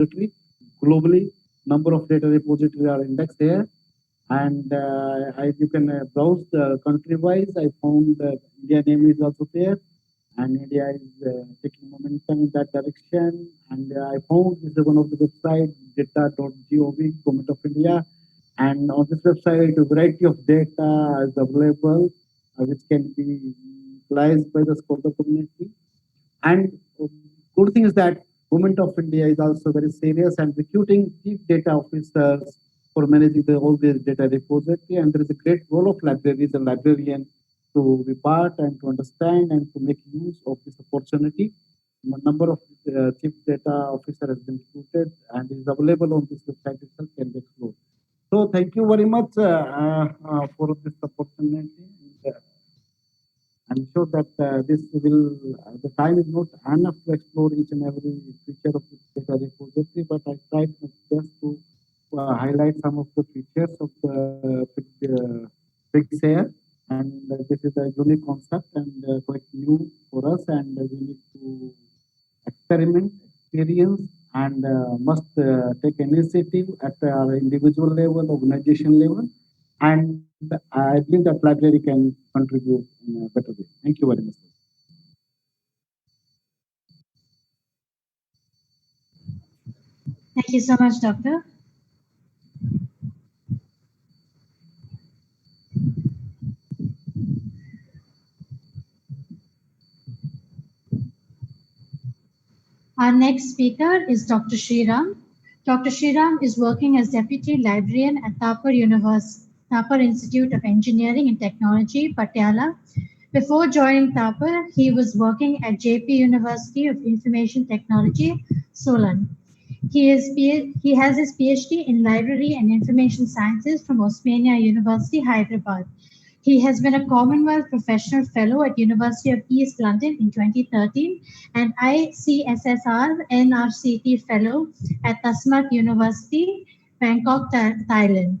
repository. Globally, number of data repositories are indexed here. And you can browse country-wise. I found India name is also there, and India is taking momentum in that direction. And I found this is one of the websites, data.gov, Government of India. And on this website, a variety of data is available, which can be utilized by the scholar community. And good thing is that Government of India is also very serious and recruiting chief data officers for managing all these data repository. And there is a great role of libraries and librarian to be part and to understand and to make use of this opportunity. A number of chief data officer has been recruited and is available on this website itself, can be explored. So thank you very much for this opportunity. I'm sure that the time is not enough to explore each and every feature of this data repository, but I tried my best to highlight some of the features of the fix here. And this is a unique concept and quite new for us, and we need to experiment, experience, and must take initiative at our individual level, organization level. And I believe that library can contribute in a better way. Thank you very much. Thank you so much, Doctor. Our next speaker is Dr. Sriram. Dr. Sriram is working as Deputy Librarian at Thapar Institute of Engineering and Technology, Patiala. Before joining Thapar, he was working at JP University of Information Technology, Solan. He has his PhD in Library and Information Sciences from Osmania University, Hyderabad. He has been a Commonwealth Professional Fellow at University of East London in 2013 and ICSSR NRCT Fellow at Tasmat University, Bangkok, Thailand.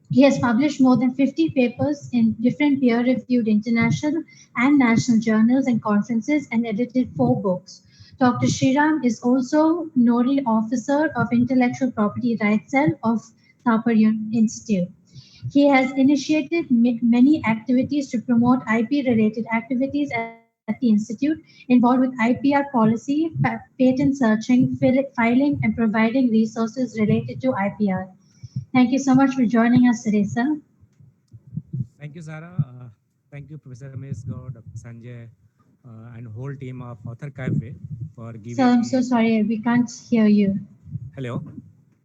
He has published more than 50 papers in different peer-reviewed international and national journals and conferences and edited 4 books. Dr. Sriram is also Nodal Officer of Intellectual Property Rights Cell of Thapar Institute. He has initiated many activities to promote IP-related activities at the Institute involved with IPR policy, patent searching, filing, and providing resources related to IPR. Thank you so much for joining us today, sir. Thank you, Sarah. Thank you, Professor Ramesh Gaur, Dr. Sanjay, and whole team of Author Cafe for giving. Sir, I'm so sorry, we can't hear you. Hello,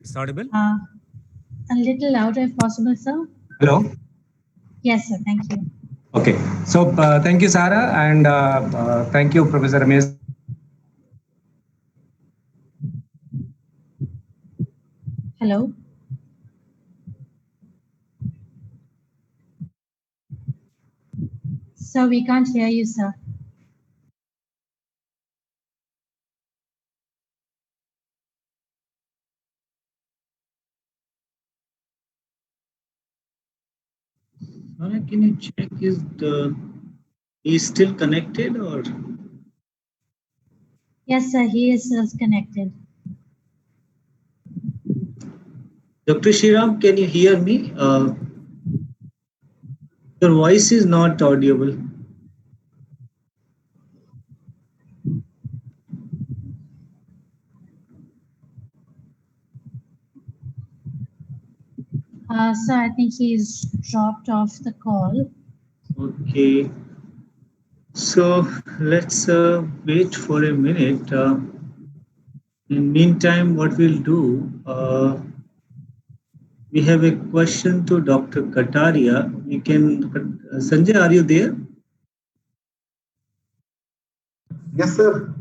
it's audible? A little louder if possible, sir. Hello. Yes, sir. Thank you. Okay. So thank you, Sarah, and thank you, Professor Ramesh. Hello. So we can't hear you, sir. Can you check is still connected or? Yes, sir. He is connected. Dr. Sriram, can you hear me? Your voice is not audible. Sir, I think he's dropped off the call. Okay. So let's wait for a minute. In meantime, what we'll do, we have a question to Dr. Kataria. We can, Sanjay, are you there? Yes, sir.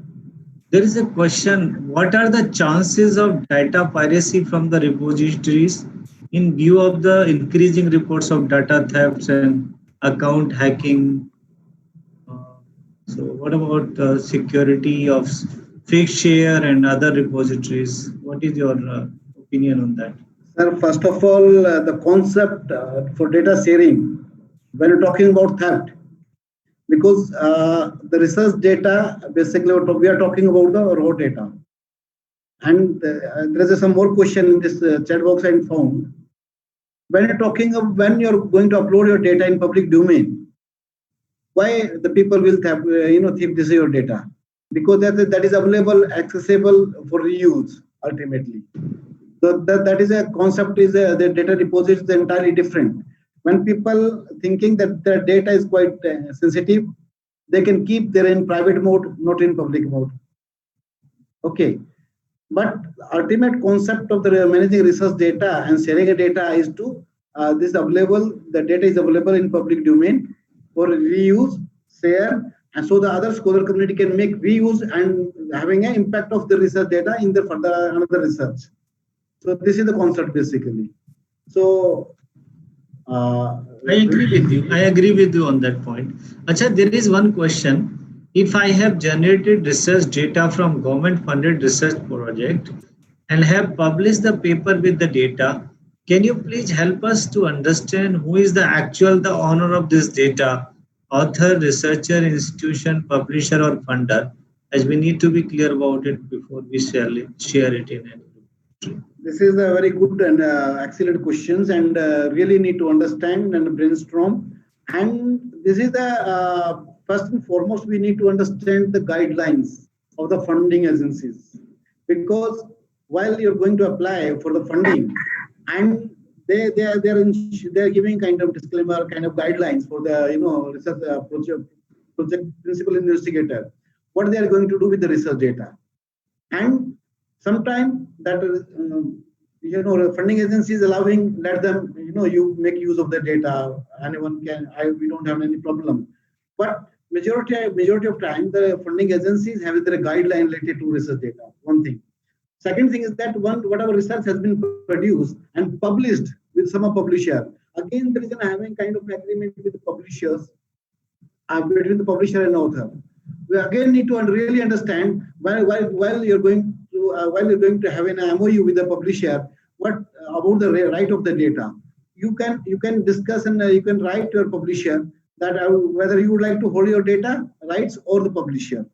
There is a question, what are the chances of data piracy from the repositories in view of the increasing reports of data thefts and account hacking? So what about security of Figshare and other repositories? What is your opinion on that? Sir, first of all, the concept for data sharing, when you're talking about theft, because the research data, basically what we are talking about the raw data. And there is some more question in this chat box I found. When you're talking of when you're going to upload your data in public domain, why the people will think this is your data? Because that is available, accessible for reuse ultimately. So that is a concept, is the data repository is entirely different. When people thinking that their data is quite sensitive, they can keep their in private mode, not in public mode. Okay. But ultimate concept of the managing research data and sharing a data is to the data is available in public domain for reuse, share, and so the other scholar community can make reuse and having an impact of the research data in the further another research. So this is the concept basically. So I agree with you. I agree with you on that point. Acha, there is one question. If I have generated research data from government-funded research project and have published the paper with the data, can you please help us to understand who is the owner of this data? Author, researcher, institution, publisher, or funder? As we need to be clear about it before we share it in any. This is a very good and excellent questions, and really need to understand and brainstorm. And this is the first and foremost, we need to understand the guidelines of the funding agencies, because while you're going to apply for the funding, and they're giving kind of disclaimer, kind of guidelines for the research project principal investigator, what they are going to do with the research data. And sometimes that funding agencies allowing, let them you make use of the data, anyone can, we don't have any problem. But majority of time the funding agencies have their guideline related to research data. One thing. Second thing is that whatever research has been produced and published with some publisher, again there is an having kind of agreement with the publishers, between the publisher and author. We again need to really understand while you're going to have an MOU with the publisher, what about the right of the data. You can discuss and you can write to your publisher that whether you would like to hold your data rights or the publisher.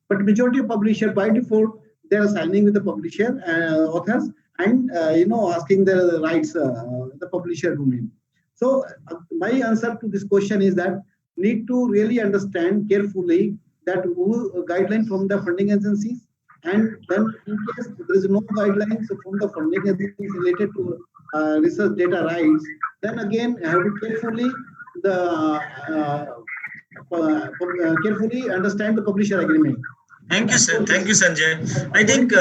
But majority of publisher by default they are signing with the publisher authors and asking the rights the publisher domain. So my answer to this question is that need to really understand carefully that guideline from the funding agencies, and then in case there is no guidelines from the funding agencies related to research data rights, then again have to carefully carefully understand the publisher agreement. Thank you, sir. Thank you, Sanjay. I think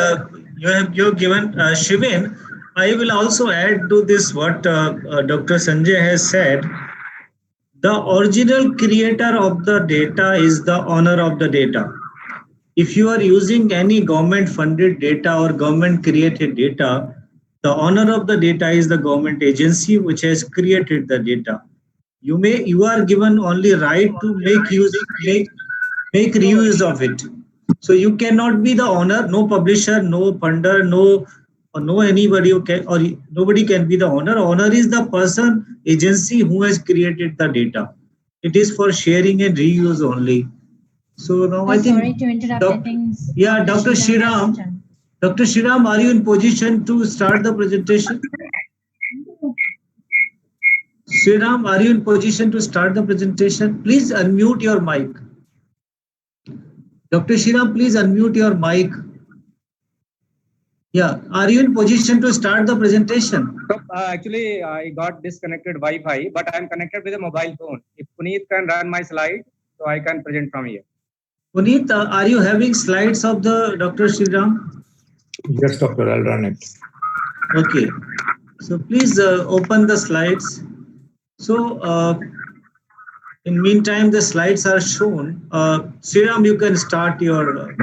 you've given Shivin. I will also add to this what Dr. Sanjay has said. The original creator of the data is the owner of the data. If you are using any government funded data or government created data, the owner of the data is the government agency which has created the data. You are given only right to make reuse of it. So you cannot be the owner, no publisher, no funder, no anybody who can, or nobody can be the owner. Owner is the person, agency who has created the data. It is for sharing and reuse only. So now I think. Sorry to interrupt. I think Dr. Sriram. Dr. Sriram, are you in position to start the presentation? Sriram, are you in position to start the presentation? Please unmute your mic. Dr. Sriram, please unmute your mic. Yeah, are you in position to start the presentation? So, actually, I got disconnected Wi-Fi, but I'm connected with a mobile phone. If Puneet can run my slide, so I can present from here. Puneet, are you having slides of the Dr. Sriram? Yes, doctor, I'll run it. Okay, so please open the slides. So, in meantime, the slides are shown. Sriram, you can start your.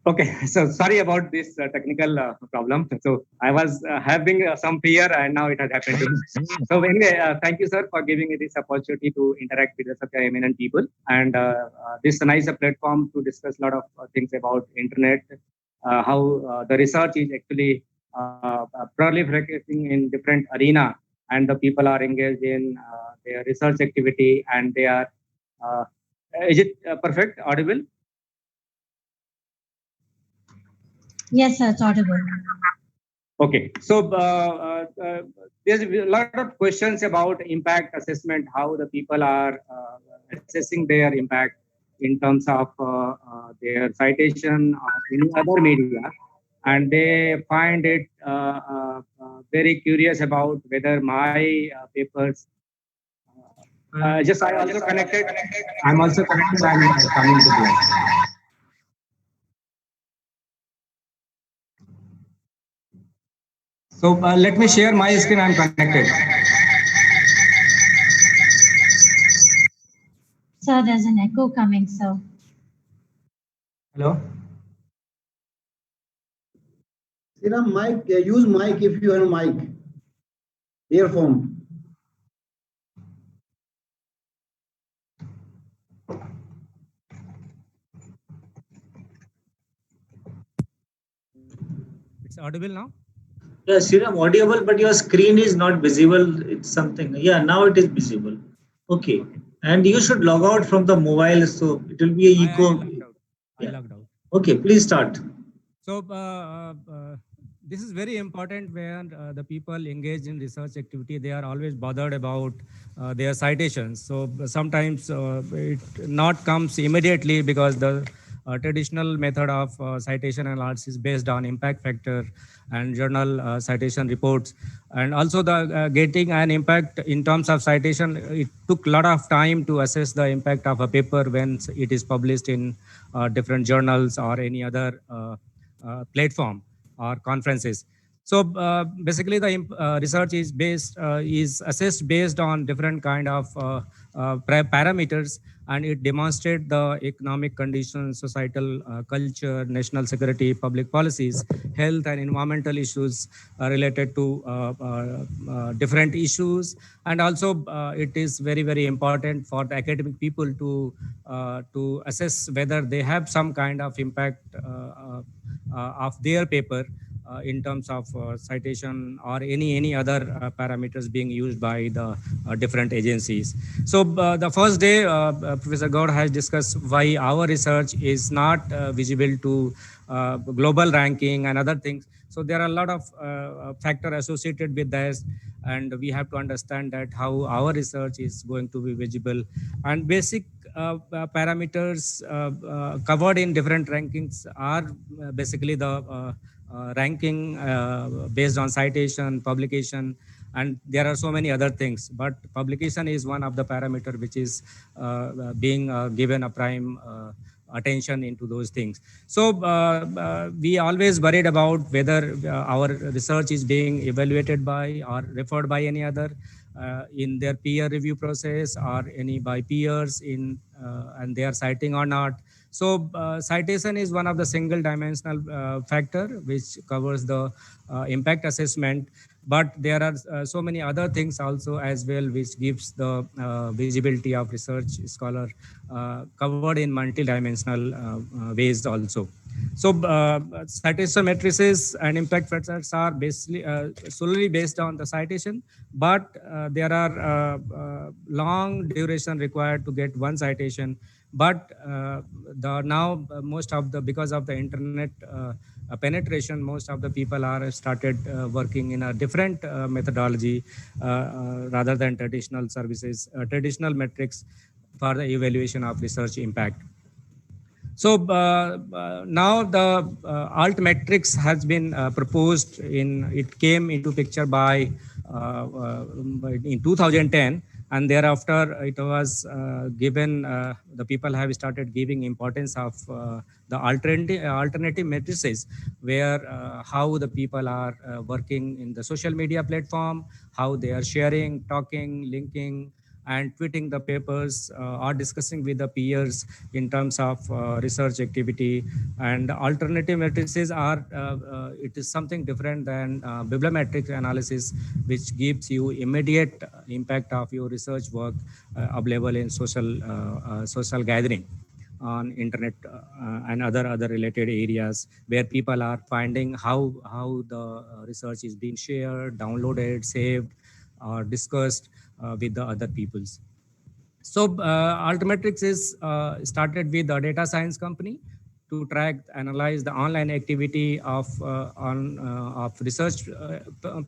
Okay, so sorry about this technical problem. So I was having some fear, and now it has happened to me. So anyway, thank you, sir, for giving me this opportunity to interact with such eminent people, and this is a nice platform to discuss a lot of things about internet, how the research is actually proliferating in different arena, and the people are engaged in their research activity, and they are. Is it perfect? Audible? Yes, sir, it's audible. Okay, so there's a lot of questions about impact assessment, how the people are assessing their impact in terms of their citation or any other media, and they find it very curious about whether my papers. Just I also connected. I'm also connected. I'm coming to that. So let me share my screen. I'm connected. Sir, there's an echo coming, sir. Hello. Sriram, mic, use mic if you have a mic. Earphone. It's audible now? Yeah, Sriram, audible, but your screen is not visible. It's something. Yeah, now it is visible. Okay. And you should log out from the mobile, so it will be a I echo. logged out. I logged out. Okay, please start. So this is very important when the people engaged in research activity, they are always bothered about their citations. So sometimes it not comes immediately because the traditional method of citation analysis based on impact factor and journal citation reports, and also the getting an impact in terms of citation, it took a lot of time to assess the impact of a paper when it is published in different journals or any other platform or conferences. So basically, the research is assessed based on different kind of parameters, and it demonstrates the economic conditions, societal culture, national security, public policies, health and environmental issues related to different issues, and also it is very important for the academic people to assess whether they have some kind of impact of their paper in terms of citation or any other parameters being used by the different agencies. So the first day, Professor Gaur has discussed why our research is not visible to global ranking and other things. So there are a lot of factors associated with this, and we have to understand that how our research is going to be visible. And basic parameters covered in different rankings are basically the ranking based on citation, publication, and there are so many other things. But publication is one of the parameter which is being given a prime attention into those things. So we always worried about whether our research is being evaluated by or referred by any other in their peer review process or any by peers in and they are citing or not. So citation is one of the single dimensional factor which covers the impact assessment, but there are so many other things also as well which gives the visibility of research scholar covered in multi-dimensional ways also. So citation matrices and impact factors are basically solely based on the citation, but there are long duration required to get one citation. But the now most of the because of the internet penetration, most of the people are started working in a different methodology rather than traditional services, traditional metrics for the evaluation of research impact. So now the alt metrics has been proposed it came into picture by in 2010, and thereafter it was given, the people have started giving importance of the alternative matrices, where how the people are working in the social media platform, how they are sharing, talking, linking, and tweeting the papers or discussing with the peers in terms of research activity. And alternative matrices are it is something different than bibliometric analysis, which gives you immediate impact of your research work available in social gathering on internet and other related areas, where people are finding how the research is being shared, downloaded, saved, or discussed with the other peoples. So Altmetrics is started with a data science company to track, analyze the online activity of research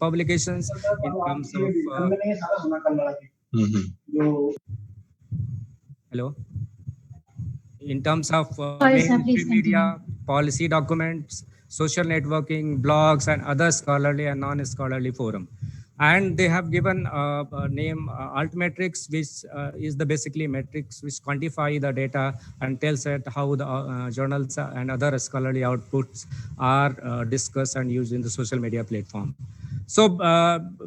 publications in terms of hello, in terms of Sorry, sir, mainstream please media, continue. policy documents, social networking, blogs, and other scholarly and non-scholarly forum. And they have given a name Altmetrics, which is the basically metrics which quantify the data and tells it how the journals and other scholarly outputs are discussed and used in the social media platform. So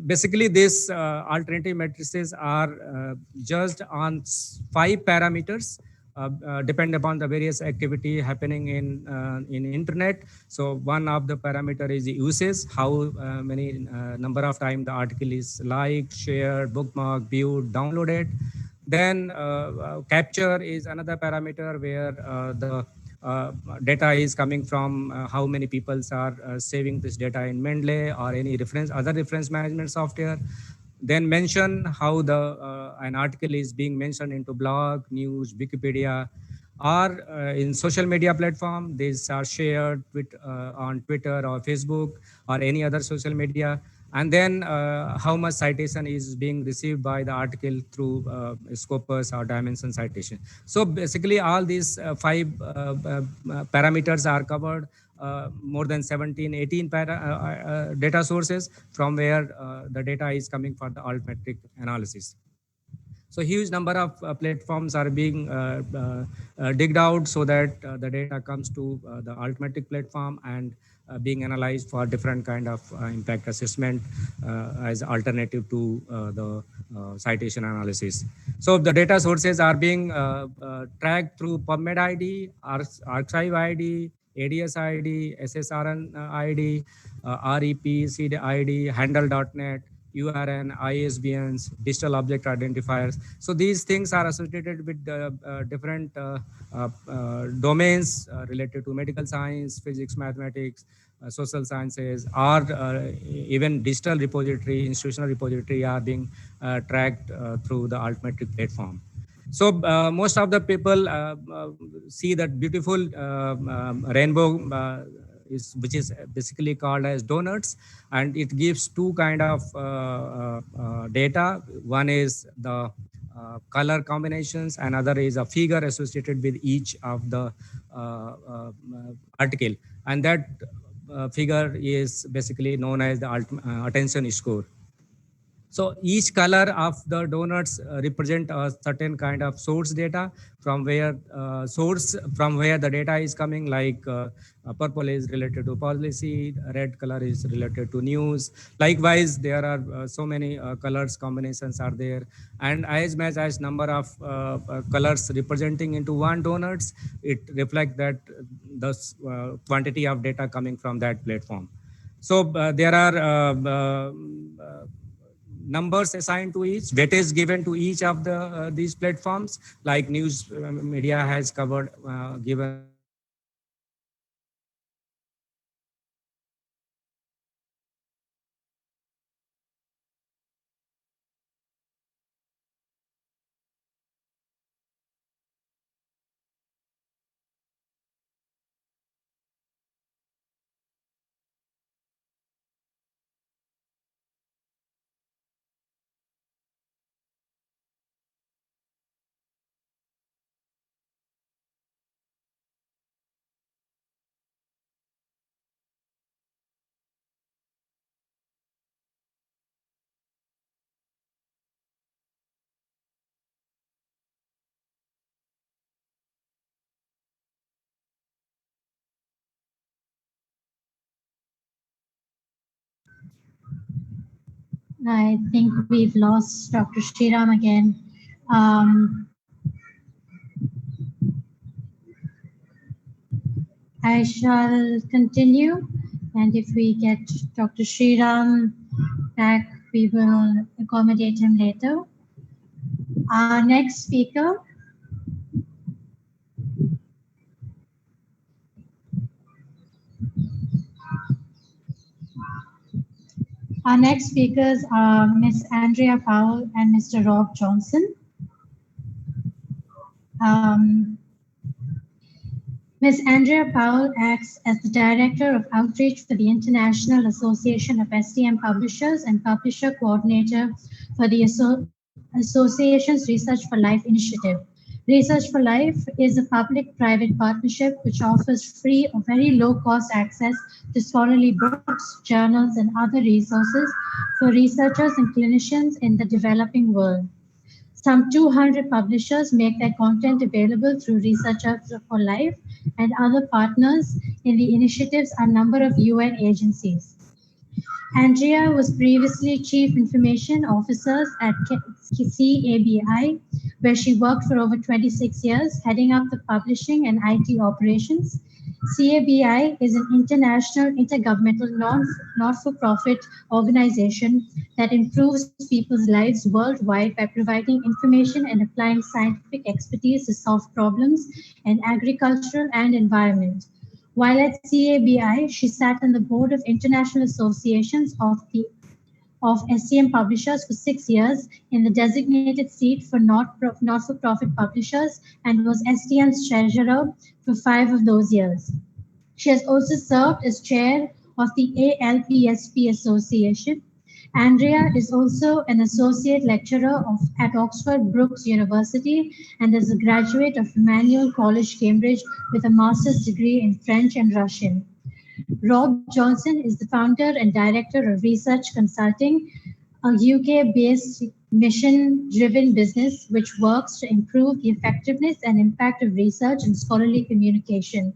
basically, these alternative matrices are judged on 5 parameters. Depend upon the various activity happening in internet. So one of the parameter is the usage, how many number of time the article is liked, shared, bookmarked, viewed, downloaded. Then capture is another parameter where the data is coming from how many people are saving this data in Mendeley or any other reference management software. Then mention how the an article is being mentioned into blog, news, Wikipedia, or in social media platform. These are shared on Twitter or Facebook or any other social media. And then how much citation is being received by the article through Scopus or Dimension citation. So basically all these 5 parameters are covered. More than 17, 18 data sources from where the data is coming for the altmetric analysis. So huge number of platforms are being digged out so that the data comes to the altmetric platform and being analyzed for different kind of impact assessment as alternative to the citation analysis. So the data sources are being tracked through PubMed ID, Archive ID, ADS ID, SSRN ID, REP, CID ID, handle.net, URN, ISBNs, digital object identifiers. So these things are associated with different domains related to medical science, physics, mathematics, social sciences, or even digital repository, institutional repository are being tracked through the altmetric platform. So most of the people see that beautiful rainbow which is basically called as donuts, and it gives 2 kind of data. One is the color combinations, and other is a figure associated with each of the article, and that figure is basically known as the attention score. So each color of the donuts represent a certain kind of source data from where the data is coming. Like purple is related to policy, red color is related to news. Likewise, there are so many colors combinations are there, and as much as number of colors representing into one donuts, it reflects that the quantity of data coming from that platform. So there are numbers assigned to each, weightage given to each of the these platforms. Like news media has covered given I think we've lost Dr. Sriram again. I shall continue, and if we get Dr. Sriram back, we will accommodate him later. Our next speaker Our next speakers are Ms. Andrea Powell and Mr. Rob Johnson. Ms. Ms. Andrea Powell acts as the Director of Outreach for the International Association of STM Publishers and Publisher Coordinator for the Association's Research for Life initiative. Research for Life is a public-private partnership which offers free or very low-cost access to scholarly books, journals, and other resources for researchers and clinicians in the developing world. Some 200 publishers make their content available through Researchers for Life, and other partners in the initiatives are a number of UN agencies. Andrea was previously Chief Information Officer at CABI, where she worked for over 26 years, heading up the publishing and IT operations. CABI is an international intergovernmental not-for-profit organization that improves people's lives worldwide by providing information and applying scientific expertise to solve problems in agriculture and environment. While at CABI, she sat on the board of international associations of STM publishers for 6 years in the designated seat for not-for-profit publishers and was STM's treasurer for 5 of those years. She has also served as chair of the ALPSP Association. Andrea is also an associate lecturer at Oxford Brookes University and is a graduate of Emmanuel College, Cambridge, with a master's degree in French and Russian. Rob Johnson is the founder and director of Research Consulting, a UK-based mission-driven business which works to improve the effectiveness and impact of research and scholarly communication.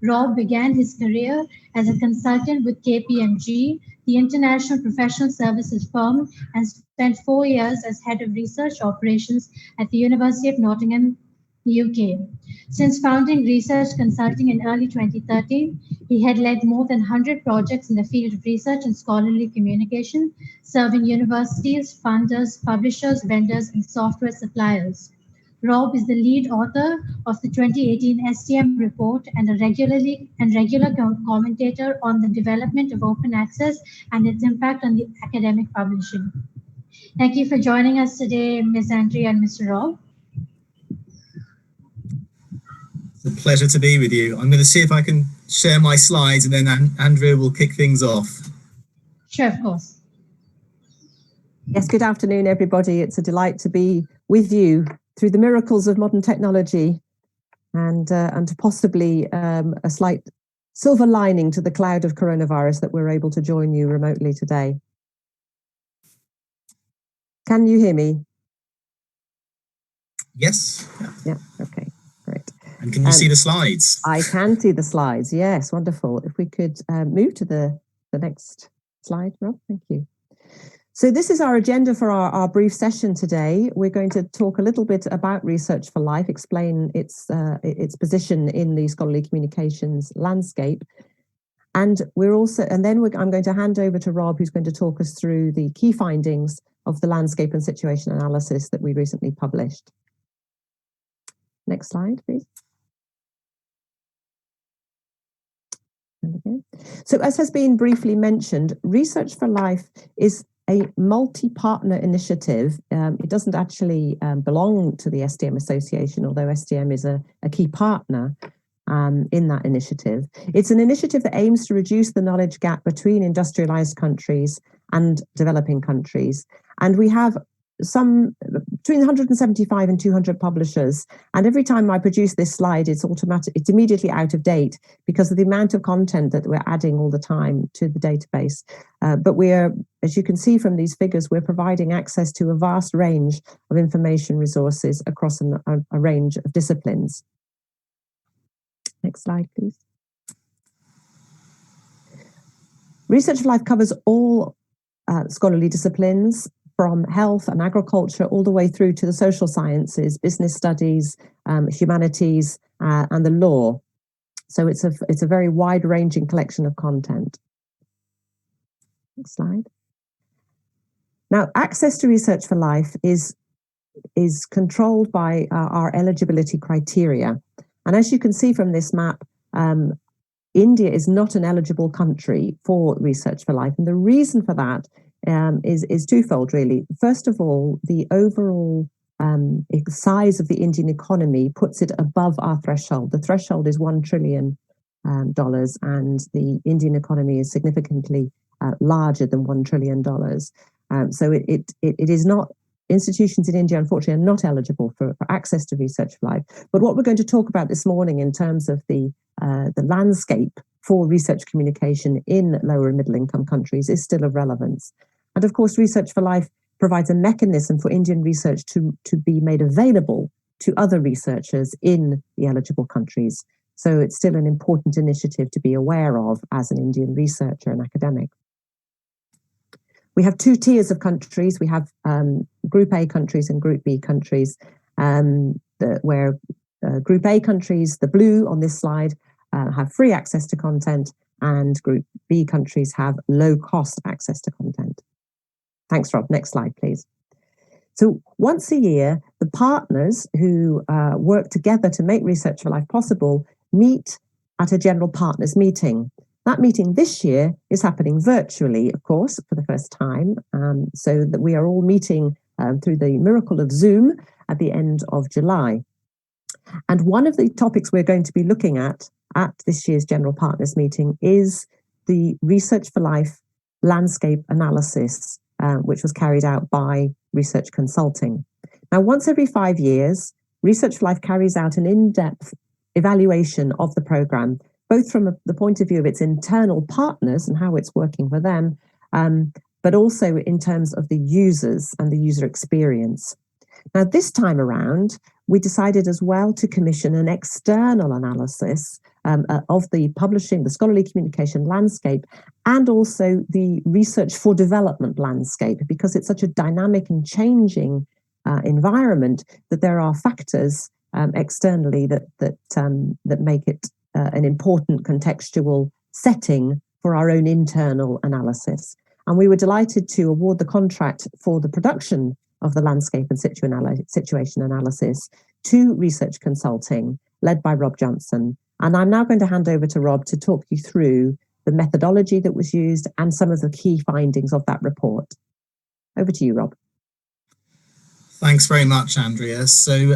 Rob began his career as a consultant with KPMG, the international professional services firm, and spent 4 years as head of research operations at the University of Nottingham, UK. Since founding Research Consulting in early 2013, he had led more than 100 projects in the field of research and scholarly communication, serving universities, funders, publishers, vendors, and software suppliers. Rob is the lead author of the 2018 STM report and a regular commentator on the development of open access and its impact on the academic publishing. Thank you for joining us today, Ms. Andrea and Mr. Rob. It's a pleasure to be with you. I'm going to see if I can share my slides and then Andrea will kick things off. Sure, of course. Yes, good afternoon, everybody. It's a delight to be with you through the miracles of modern technology and possibly a slight silver lining to the cloud of coronavirus that we're able to join you remotely today. Can you hear me? Yes. Yeah, okay, great. And can you see the slides? I can see the slides, yes, wonderful. If we could move to the next slide, Rob, thank you. So this is our agenda for our brief session today. We're going to talk a little bit about Research for Life, explain its position in the scholarly communications landscape. And I'm going to hand over to Rob, who's going to talk us through the key findings of the landscape and situation analysis that we recently published. Next slide, please. So as has been briefly mentioned, Research for Life is a multi-partner initiative. It doesn't actually belong to the STM Association, although STM is a key partner in that initiative. It's an initiative that aims to reduce the knowledge gap between industrialized countries and developing countries. And we have some between 175 and 200 publishers. And every time I produce this slide, it's immediately out of date because of the amount of content that we're adding all the time to the database. But as you can see from these figures, we're providing access to a vast range of information resources across a range of disciplines. Next slide, please. Research for Life covers all scholarly disciplines, from health and agriculture all the way through to the social sciences, business studies, humanities, and the law. So it's a very wide-ranging collection of content. Next slide. Now, access to Research for Life is controlled by our eligibility criteria. And as you can see from this map, India is not an eligible country for Research for Life. And the reason for that is twofold, really. First of all, the overall size of the Indian economy puts it above our threshold. The threshold is $1 trillion, and the Indian economy is significantly larger than $1 trillion. So it is not, institutions in India, unfortunately, are not eligible for access to Research for Life. But what we're going to talk about this morning in terms of the landscape for research communication in lower and middle income countries is still of relevance. And of course, Research for Life provides a mechanism for Indian research to be made available to other researchers in the eligible countries. So it's still an important initiative to be aware of as an Indian researcher and academic. We have two tiers of countries. We have Group A countries and Group B countries, where Group A countries, the blue on this slide, have free access to content, and Group B countries have low-cost access to content. Thanks, Rob. Next slide, please. So once a year, the partners who work together to make Research for Life possible meet at a general partners meeting. That meeting this year is happening virtually, of course, for the first time, so that we are all meeting through the miracle of Zoom at the end of July. And one of the topics we're going to be looking at this year's General Partners meeting is the Research for Life landscape analysis, which was carried out by Research Consulting. Now, once every 5 years, Research for Life carries out an in-depth evaluation of the program, both from the point of view of its internal partners and how it's working for them, but also in terms of the users and the user experience. Now, this time around, we decided as well to commission an external analysis of the publishing, the scholarly communication landscape, and also the research for development landscape, because it's such a dynamic and changing environment that there are factors externally that make it an important contextual setting for our own internal analysis. And we were delighted to award the contract for the production of the landscape and situation analysis to Research Consulting, led by Rob Johnson. And I'm now going to hand over to Rob to talk you through the methodology that was used and some of the key findings of that report. Over to you, Rob. Thanks very much, Andrea. So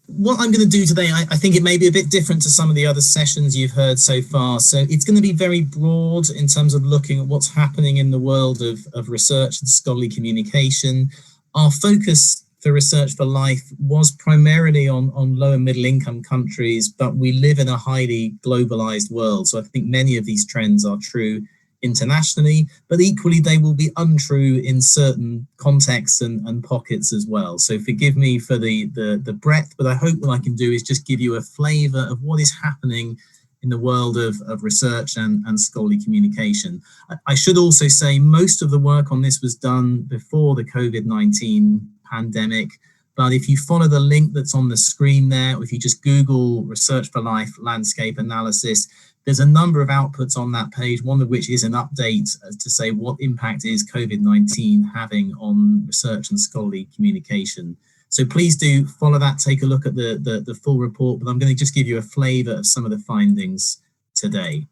what I'm going to do today, I think it may be a bit different to some of the other sessions you've heard so far. So it's going to be very broad in terms of looking at what's happening in the world of research and scholarly communication. Our focus for Research for Life was primarily on low and middle income countries, but we live in a highly globalized world. So I think many of these trends are true internationally, but equally they will be untrue in certain contexts and pockets as well. So forgive me for the breadth, but I hope what I can do is just give you a flavor of what is happening in the world of research and scholarly communication. I should also say most of the work on this was done before the COVID-19 pandemic, but if you follow the link that's on the screen there, or if you just Google Research for Life landscape analysis, there's a number of outputs on that page, one of which is an update to say what impact is COVID-19 having on research and scholarly communication. So please do follow that, take a look at the full report, but I'm going to just give you a flavor of some of the findings today.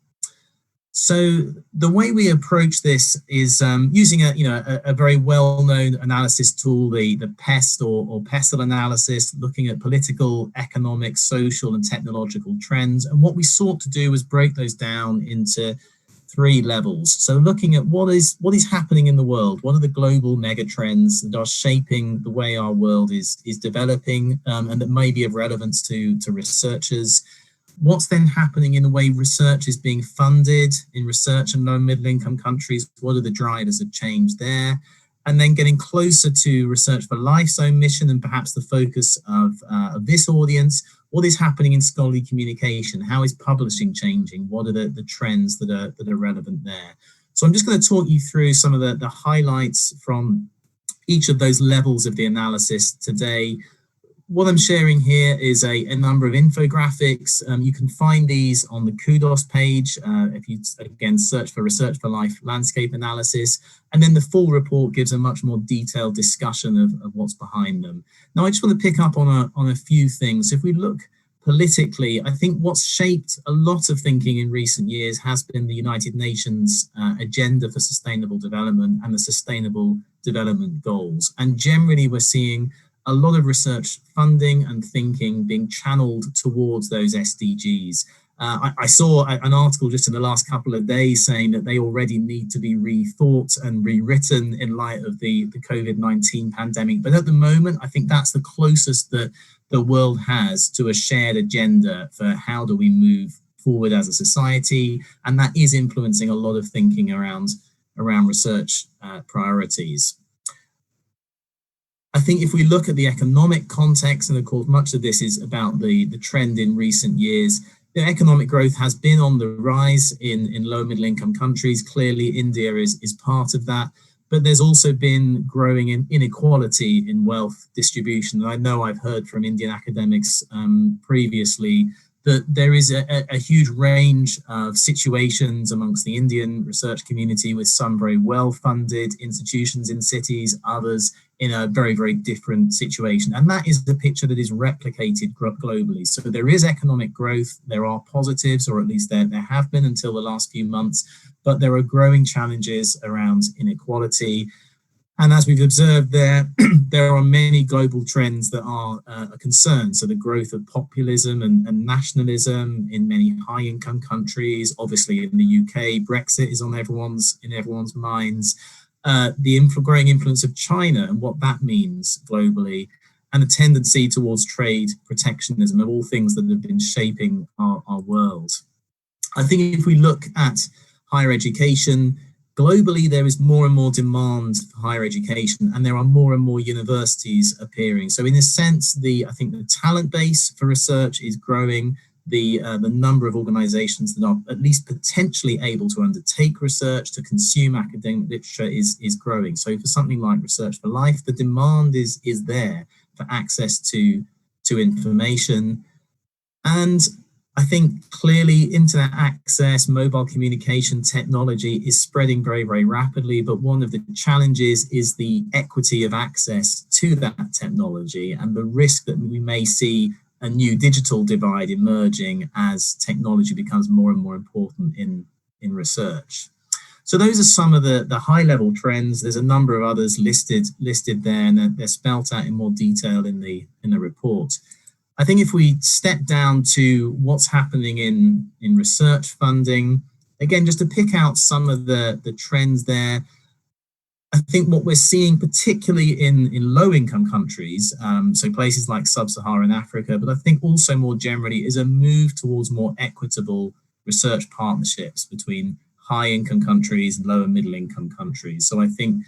So the way we approach this is using a very well-known analysis tool, the Pestle or Pestle Analysis, looking at political, economic, social, and technological trends. And what we sought to do was break those down into 3 levels. So looking at what is happening in the world, what are the global mega trends that are shaping the way our world is developing, and that may be of relevance to researchers. What's then happening in the way research is being funded in research and low and middle income countries? What are the drivers of change there? And then getting closer to Research for Life's own mission and perhaps the focus of this audience, what is happening in scholarly communication? How is publishing changing? What are the trends that are relevant there? So I'm just going to talk you through some of the highlights from each of those levels of the analysis today. What I'm sharing here is a number of infographics. You can find these on the Kudos page if you, again, search for Research for Life landscape analysis. And then the full report gives a much more detailed discussion of what's behind them. Now, I just want to pick up on a few things. If we look politically, I think what's shaped a lot of thinking in recent years has been the United Nations Agenda for Sustainable Development and the Sustainable Development Goals. And generally, we're seeing a lot of research funding and thinking being channeled towards those SDGs. I saw an article just in the last couple of days saying that they already need to be rethought and rewritten in light of the COVID-19 pandemic. But at the moment, I think that's the closest that the world has to a shared agenda for how do we move forward as a society. And that is influencing a lot of thinking around research priorities. I think if we look at the economic context, and of course, much of this is about the trend in recent years, the economic growth has been on the rise in low middle income countries. Clearly, India is part of that, but there's also been growing inequality in wealth distribution. And I know I've heard from Indian academics previously that there is a huge range of situations amongst the Indian research community, with some very well-funded institutions in cities, others in a very, very different situation. And that is the picture that is replicated globally. So there is economic growth, there are positives, or at least there have been until the last few months, but there are growing challenges around inequality. And as we've observed there, there are many global trends that are a concern. So the growth of populism and nationalism in many high-income countries. Obviously in the UK, Brexit is on everyone's minds. The growing influence of China and what that means globally, and a tendency towards trade protectionism, of all things that have been shaping our world. I think if we look at higher education, globally, there is more and more demand for higher education, and there are more and more universities appearing. So in a sense, I think the talent base for research is growing. The number of organizations that are at least potentially able to undertake research, to consume academic literature is growing. So for something like Research for Life, the demand is there for access to information. And I think clearly internet access, mobile communication technology is spreading very, very rapidly, but one of the challenges is the equity of access to that technology and the risk that we may see a new digital divide emerging as technology becomes more and more important in research. So those are some of the high level trends. There's a number of others listed there, and they're spelt out in more detail in the report. I think if we step down to what's happening in research funding, again, just to pick out some of the trends there, I think what we're seeing particularly in low-income countries, so places like sub-Saharan Africa, but I think also more generally, is a move towards more equitable research partnerships between high-income countries and lower middle-income countries. So I think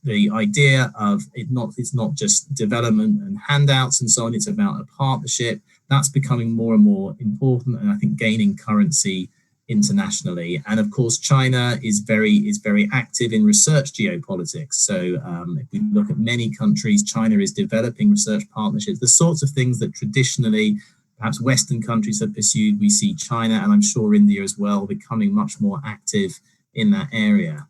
the idea of it's not just development and handouts and so on, it's about a partnership. That's becoming more and more important, and I think gaining currency internationally. And of course, China is very active in research geopolitics. So if we look at many countries, China is developing research partnerships, the sorts of things that traditionally perhaps Western countries have pursued. We see China, and I'm sure India as well, becoming much more active in that area.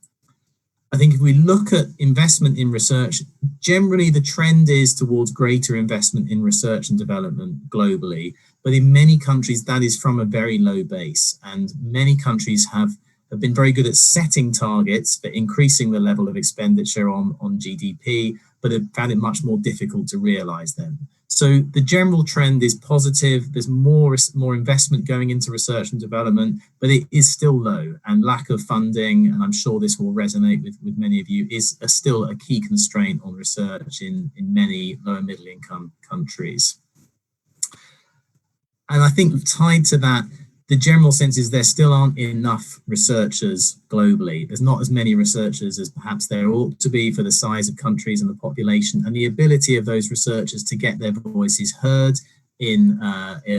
I think if we look at investment in research, generally the trend is towards greater investment in research and development globally. But in many countries, that is from a very low base. And many countries have been very good at setting targets for increasing the level of expenditure on GDP, but have found it much more difficult to realize them. So the general trend is positive. There's more investment going into research and development, but it is still low, and lack of funding, and I'm sure this will resonate with many of you, is still a key constraint on research in many lower middle income countries. And I think tied to that, the general sense is there still aren't enough researchers globally. There's not as many researchers as perhaps there ought to be for the size of countries and the population, and the ability of those researchers to get their voices heard in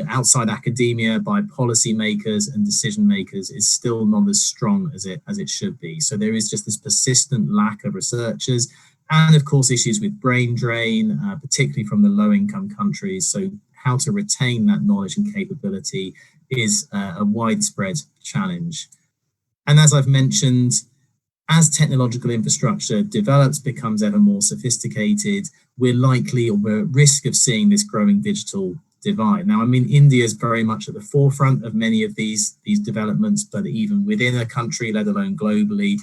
outside academia by policymakers and decision makers is still not as strong as it should be. So there is just this persistent lack of researchers, and of course issues with brain drain, particularly from the low-income countries. So how to retain that knowledge and capability is a widespread challenge. And as I've mentioned, as technological infrastructure develops, becomes ever more sophisticated, we're at risk of seeing this growing digital divide. Now, I mean, India is very much at the forefront of many of these developments, but even within a country, let alone globally,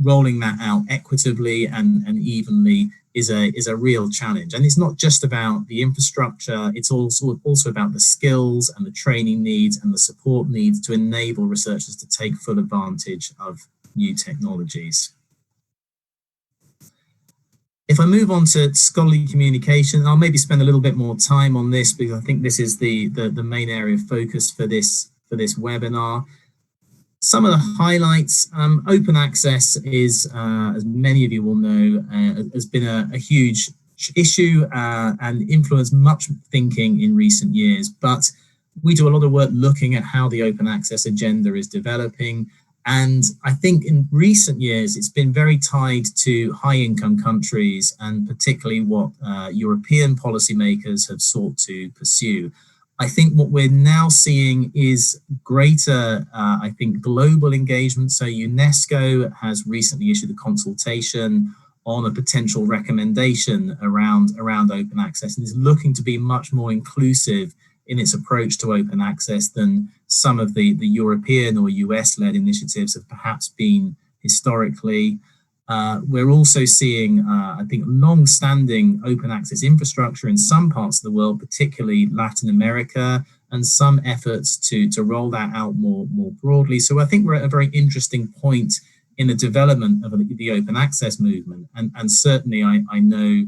rolling that out equitably and evenly is a real challenge. And it's not just about the infrastructure, it's also about the skills and the training needs and the support needs to enable researchers to take full advantage of new technologies. If I move on to scholarly communication, I'll maybe spend a little bit more time on this because I think this is the main area of focus for this webinar. Some of the highlights, open access is, as many of you will know, has been a huge issue and influenced much thinking in recent years. But we do a lot of work looking at how the open access agenda is developing. And I think in recent years, it's been very tied to high-income countries and particularly what European policymakers have sought to pursue. I think what we're now seeing is greater, I think, global engagement. So UNESCO has recently issued a consultation on a potential recommendation around open access and is looking to be much more inclusive in its approach to open access than some of the European or US-led initiatives have perhaps been historically. We're also seeing, I think, long-standing open access infrastructure in some parts of the world, particularly Latin America, and some efforts to roll that out more broadly. So I think we're at a very interesting point in the development of the open access movement. And certainly I know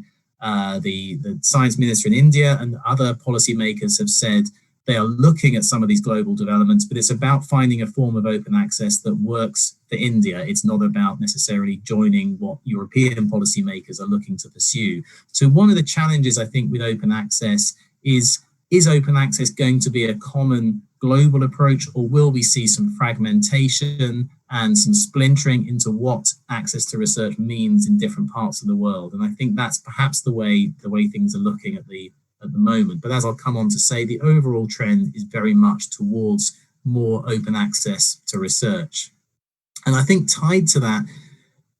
the science minister in India and other policymakers have said they are looking at some of these global developments, but it's about finding a form of open access that works for India. It's not about necessarily joining what European policymakers are looking to pursue. So one of the challenges, I think, with open access is open access going to be a common global approach, or will we see some fragmentation and some splintering into what access to research means in different parts of the world? And I think that's perhaps the way things are looking at the moment. But as I'll come on to say, the overall trend is very much towards more open access to research. And I think tied to that,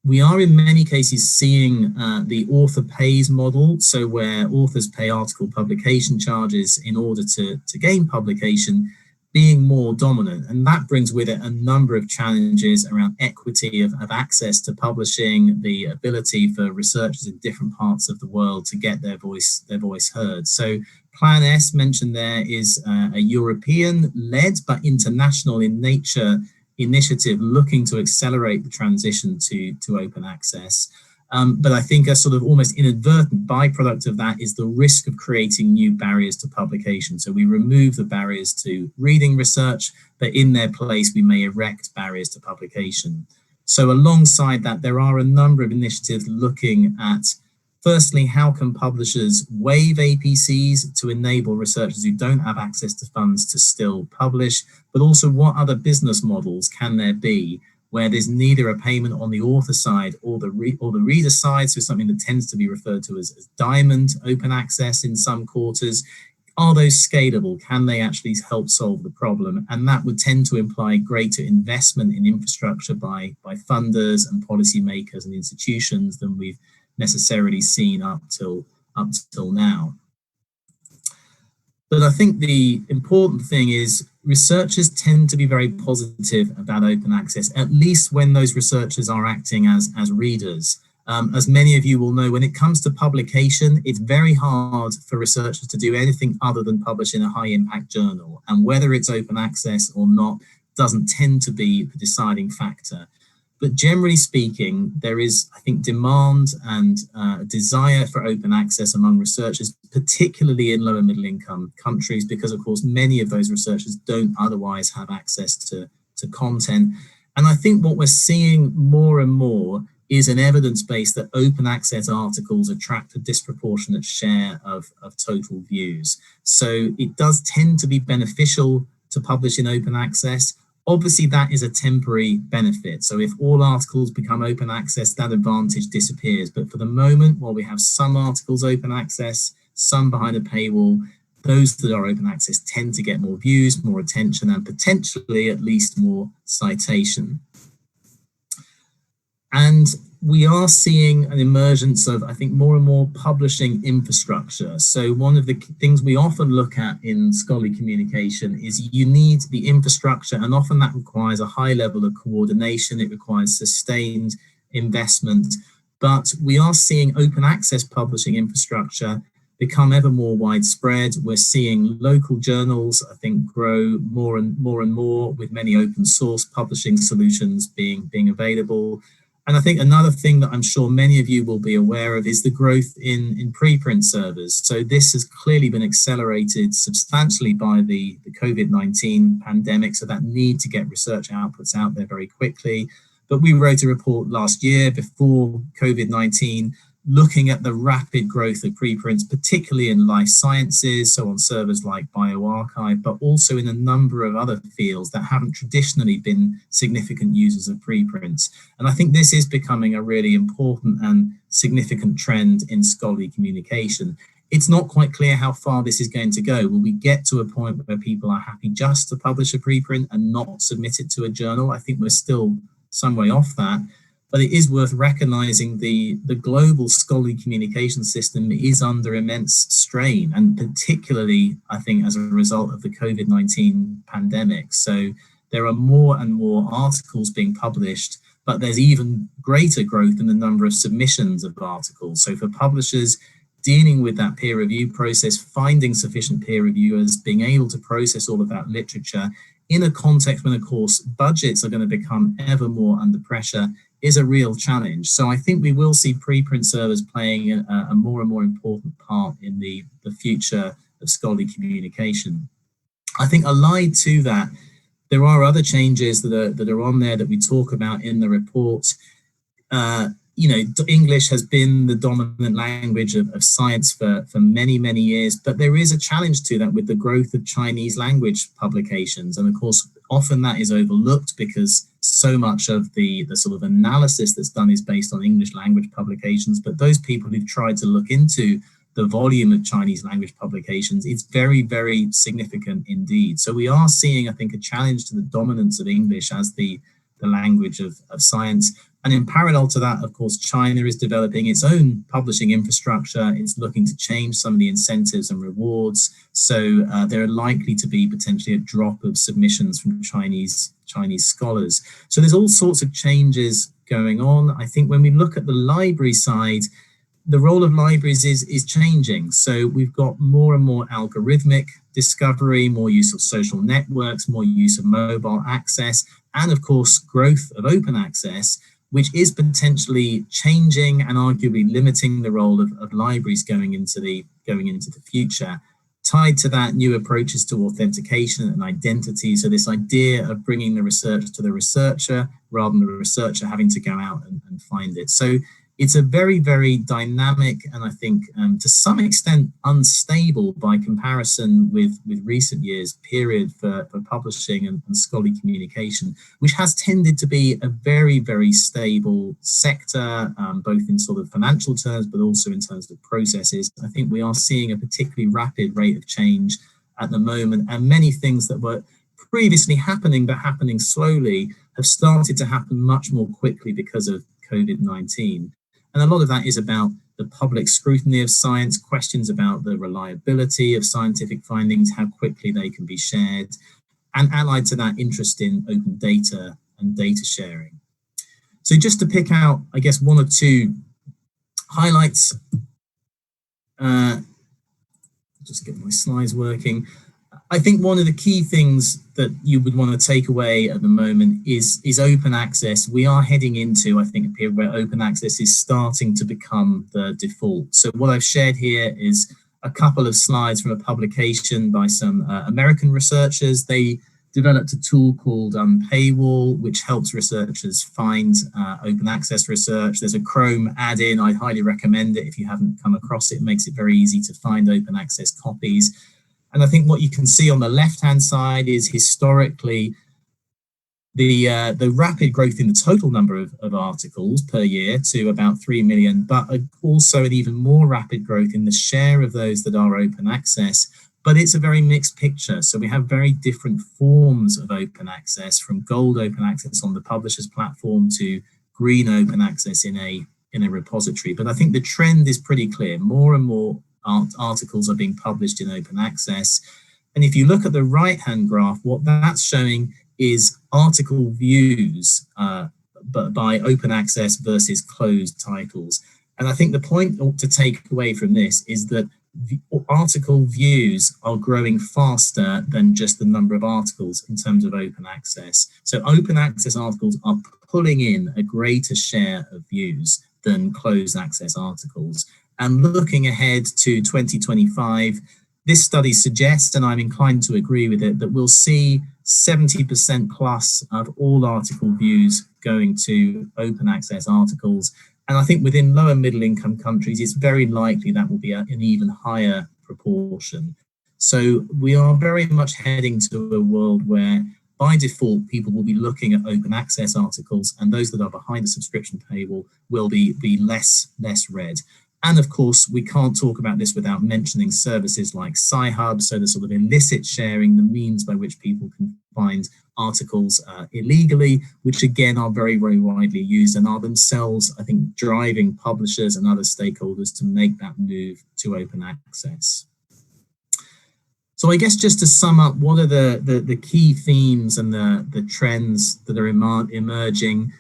we are in many cases seeing the author pays model, so where authors pay article publication charges in order to gain publication, being more dominant. And that brings with it a number of challenges around equity of access to publishing, the ability for researchers in different parts of the world to get their voice heard. So Plan S mentioned there is a European-led but international in nature initiative looking to accelerate the transition to open access. But I think a sort of almost inadvertent byproduct of that is the risk of creating new barriers to publication. So we remove the barriers to reading research, but in their place, we may erect barriers to publication. So alongside that, there are a number of initiatives looking at, firstly, how can publishers waive APCs to enable researchers who don't have access to funds to still publish, but also what other business models can there be where there's neither a payment on the author side or the reader side, so something that tends to be referred to as diamond open access in some quarters. Are those scalable? Can they actually help solve the problem? And that would tend to imply greater investment in infrastructure by funders and policymakers and institutions than we've necessarily seen up till now. But I think the important thing is researchers tend to be very positive about open access, at least when those researchers are acting as readers. As many of you will know, when it comes to publication, it's very hard for researchers to do anything other than publish in a high impact journal. And whether it's open access or not doesn't tend to be the deciding factor. But generally speaking, there is, I think, demand and desire for open access among researchers, particularly in lower middle income countries, because of course, many of those researchers don't otherwise have access to content. And I think what we're seeing more and more is an evidence base that open access articles attract a disproportionate share of total views. So it does tend to be beneficial to publish in open access. Obviously, that is a temporary benefit. So if all articles become open access, that advantage disappears. But for the moment, while we have some articles open access, some behind a paywall, those that are open access tend to get more views, more attention, and potentially at least more citation. And we are seeing an emergence of, I think, more and more publishing infrastructure. So one of the things we often look at in scholarly communication is you need the infrastructure, and often that requires a high level of coordination. It requires sustained investment. But we are seeing open access publishing infrastructure become ever more widespread. We're seeing local journals, I think, grow more and more with many open source publishing solutions being available. And I think another thing that I'm sure many of you will be aware of is the growth in preprint servers. So this has clearly been accelerated substantially by the COVID-19 pandemic, so that need to get research outputs out there very quickly. But we wrote a report last year before COVID-19 looking at the rapid growth of preprints, particularly in life sciences, so on servers like bioRxiv, but also in a number of other fields that haven't traditionally been significant users of preprints. And I think this is becoming a really important and significant trend in scholarly communication. It's not quite clear how far this is going to go. Will we get to a point where people are happy just to publish a preprint and not submit it to a journal? I think we're still some way off that. But it is worth recognizing the global scholarly communication system is under immense strain, and particularly, I think, as a result of the COVID-19 pandemic. So there are more and more articles being published, but there's even greater growth in the number of submissions of articles. So for publishers, dealing with that peer review process, finding sufficient peer reviewers, being able to process all of that literature in a context when, of course, budgets are going to become ever more under pressure is a real challenge. So I think we will see preprint servers playing a more and more important part in the future of scholarly communication. I think allied to that, there are other changes that are on there that we talk about in the report. English has been the dominant language of science for many, many years, but there is a challenge to that with the growth of Chinese language publications. And of course, often that is overlooked because so much of the sort of analysis that's done is based on English language publications. But those people who've tried to look into the volume of Chinese language publications, it's very, very significant indeed. So we are seeing, I think, a challenge to the dominance of English as the language of science. And in parallel to that, of course, China is developing its own publishing infrastructure. It's looking to change some of the incentives and rewards. So there are likely to be potentially a drop of submissions from Chinese scholars. So there's all sorts of changes going on. I think when we look at the library side, the role of libraries is changing. So we've got more and more algorithmic discovery, more use of social networks, more use of mobile access, and of course, growth of open access, which is potentially changing and arguably limiting the role of libraries going into the future. Tied to that, new approaches to authentication and identity. So this idea of bringing the research to the researcher rather than the researcher having to go out and find it. So it's a very, very dynamic and I think to some extent unstable by comparison with recent years period for publishing and scholarly communication, which has tended to be a very, very stable sector, both in sort of financial terms, but also in terms of processes. I think we are seeing a particularly rapid rate of change at the moment, and many things that were previously happening, but happening slowly, have started to happen much more quickly because of COVID-19. And a lot of that is about the public scrutiny of science, questions about the reliability of scientific findings, how quickly they can be shared, and allied to that, interest in open data and data sharing. So just to pick out, I guess, one or two highlights, just get my slides working. I think one of the key things that you would want to take away at the moment is open access. We are heading into, I think, a period where open access is starting to become the default. So what I've shared here is a couple of slides from a publication by some American researchers. They developed a tool called Powell, which helps researchers find open access research. There's a Chrome add-in. I highly recommend it if you haven't come across it. It makes it very easy to find open access copies. And I think what you can see on the left-hand side is historically the rapid growth in the total number of articles per year to about 3 million, but also an even more rapid growth in the share of those that are open access. But it's a very mixed picture. So we have very different forms of open access, from gold open access on the publisher's platform to green open access in a repository. But I think the trend is pretty clear. More and more articles are being published in open access. And if you look at the right-hand graph, what that's showing is article views by open access versus closed titles. And I think the point to take away from this is that article views are growing faster than just the number of articles in terms of open access. So open access articles are pulling in a greater share of views than closed access articles. And looking ahead to 2025, this study suggests, and I'm inclined to agree with it, that we'll see 70% plus of all article views going to open access articles. And I think within lower middle income countries, it's very likely that will be an even higher proportion. So we are very much heading to a world where by default, people will be looking at open access articles, and those that are behind the subscription paywall will be less read. And of course, we can't talk about this without mentioning services like Sci-Hub, so the sort of illicit sharing, the means by which people can find articles illegally, which again are very, very widely used and are themselves, I think, driving publishers and other stakeholders to make that move to open access. So I guess just to sum up, what are the key themes and the trends that are emerging?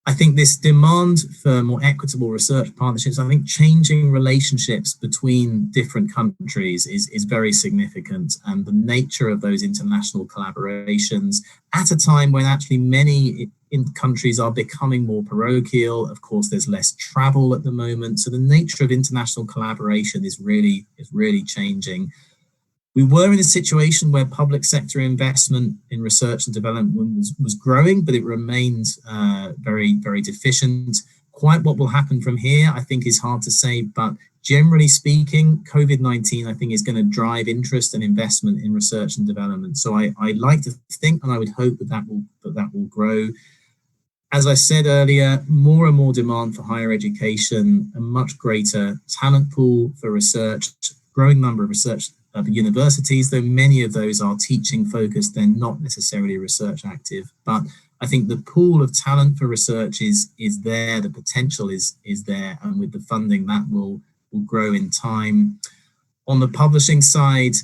I think this demand for more equitable research partnerships, I think changing relationships between different countries is very significant, and the nature of those international collaborations at a time when actually many countries are becoming more parochial. Of course, there's less travel at the moment. So the nature of international collaboration is really changing. We were in a situation where public sector investment in research and development was growing, but it remained very, very deficient. Quite what will happen from here, I think, is hard to say, but generally speaking, COVID-19, I think, is going to drive interest and investment in research and development. So I like to think, and I would hope that will grow. As I said earlier, more and more demand for higher education, a much greater talent pool for research, growing number of research universities, though many of those are teaching focused, they're not necessarily research active. But I think the pool of talent for research is there, the potential is there, and with the funding that will grow in time. On the publishing side,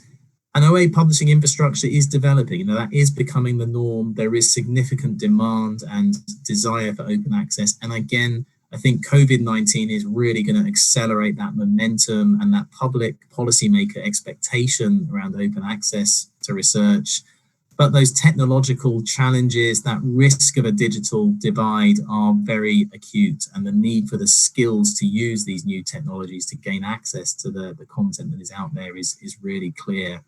an OA publishing infrastructure is developing. That is becoming the norm. There is significant demand and desire for open access. And again, I think COVID-19 is really going to accelerate that momentum and that public policymaker expectation around open access to research. But those technological challenges, that risk of a digital divide are very acute, and the need for the skills to use these new technologies to gain access to the content that is out there is really clear.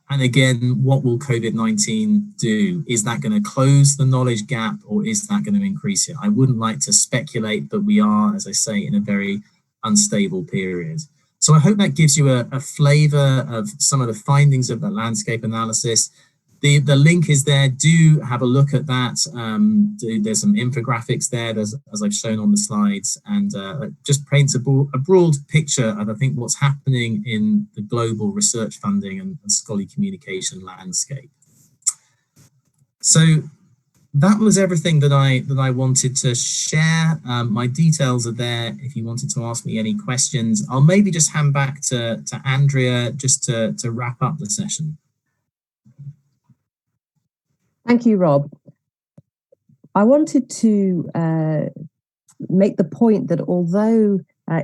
And again, what will COVID-19 do? Is that going to close the knowledge gap, or is that going to increase it? I wouldn't like to speculate, but we are, as I say, in a very unstable period. So I hope that gives you a flavor of some of the findings of the landscape analysis. The link is there. Do have a look at that. There's some infographics there, as I've shown on the slides, and just paints a broad picture of, I think, what's happening in the global research funding and scholarly communication landscape. So that was everything that I wanted to share. My details are there if you wanted to ask me any questions. I'll maybe just hand back to Andrea just to wrap up the session. Thank you, Rob. I wanted to make the point that although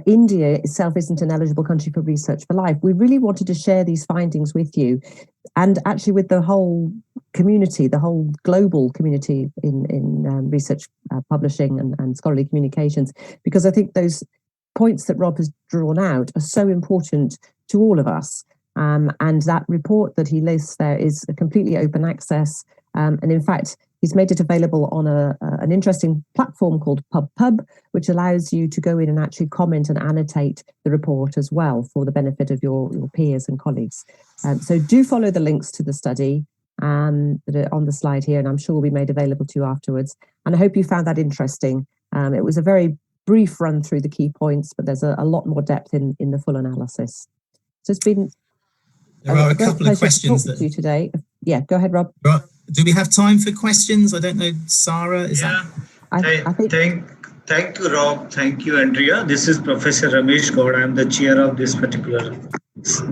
India itself isn't an eligible country for Research for Life, we really wanted to share these findings with you, and actually with the whole community, the whole global community in research publishing and scholarly communications, because I think those points that Rob has drawn out are so important to all of us. And that report that he lists there is a completely open access. And in fact, he's made it available on an interesting platform called PubPub, which allows you to go in and actually comment and annotate the report as well for the benefit of your peers and colleagues. So do follow the links to the study that are on the slide here, and I'm sure will be made available to you afterwards. And I hope you found that interesting. It was a very brief run through the key points, but there's a lot more depth in the full analysis. So it's been there are a couple of questions to you today. Yeah, go ahead, Rob. Do we have time for questions? I don't know, Sarah, is that? I think... Thank you, Rob. Thank you, Andrea. This is Professor Ramesh Gaur. I'm the chair of this particular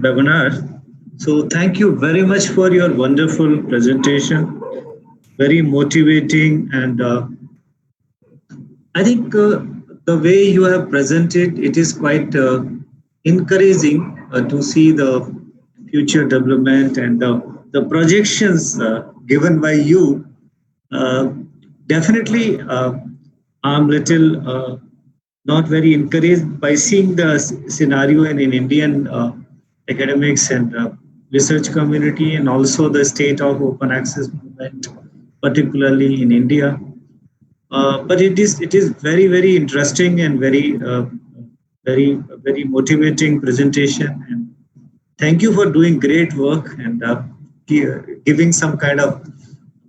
webinar. So thank you very much for your wonderful presentation. Very motivating, and I think the way you have presented, it is quite encouraging to see the future development and the projections given by you. Definitely, I'm little not very encouraged by seeing the scenario in Indian academics and research community, and also the state of open access movement, particularly in India. But it is very interesting and very motivating presentation. And thank you for doing great work and giving some kind of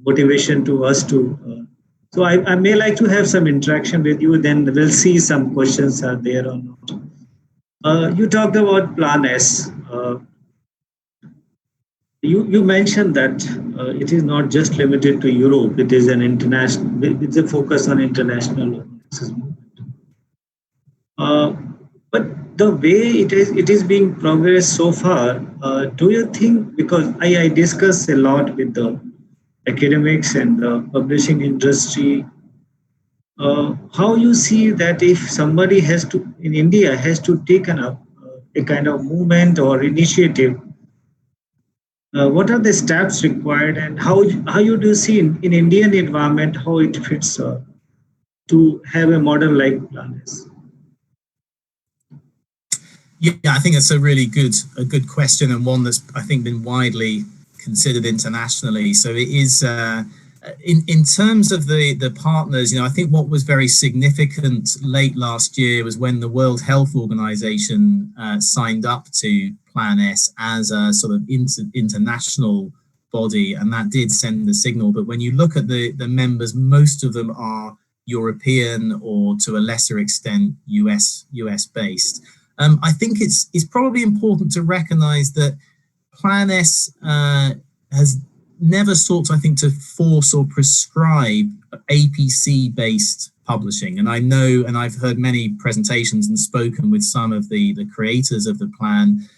motivation to us to. So I may like to have some interaction with you. Then we'll see some questions are there or not. You talked about Plan S. You mentioned that it is not just limited to Europe. It is an international. It's a focus on international access movement. But the way it is being progressed so far, do you think? Because I discuss a lot with the academics and the publishing industry. How you see that if somebody has to in India has to take up a kind of movement or initiative, what are the steps required, and how you do see in Indian environment how it fits to have a model like Planet? Yeah, I think that's a really good question, and one that's I think been widely considered internationally. So it is in terms of the partners, I think what was very significant late last year was when the World Health Organization signed up to Plan S as a sort of international body, and that did send the signal. But when you look at the members, most of them are European or to a lesser extent US based. I think it's probably important to recognize that Plan S has never sought, I think, to force or prescribe APC-based publishing. And I know, and I've heard many presentations and spoken with some of the creators of the plan,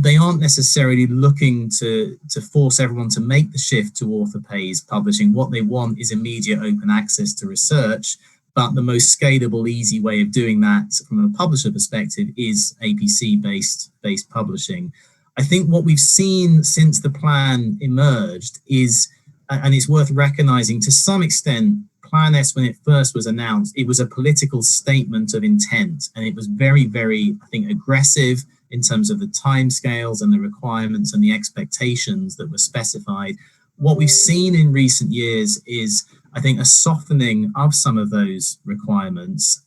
they aren't necessarily looking to force everyone to make the shift to author-pays publishing. What they want is immediate open access to research, but the most scalable, easy way of doing that from a publisher perspective is APC-based publishing. I think what we've seen since the plan emerged is, and it's worth recognizing to some extent, Plan S, when it first was announced, it was a political statement of intent, and it was very, very, I think, aggressive in terms of the timescales and the requirements and the expectations that were specified. What we've seen in recent years is, I think, a softening of some of those requirements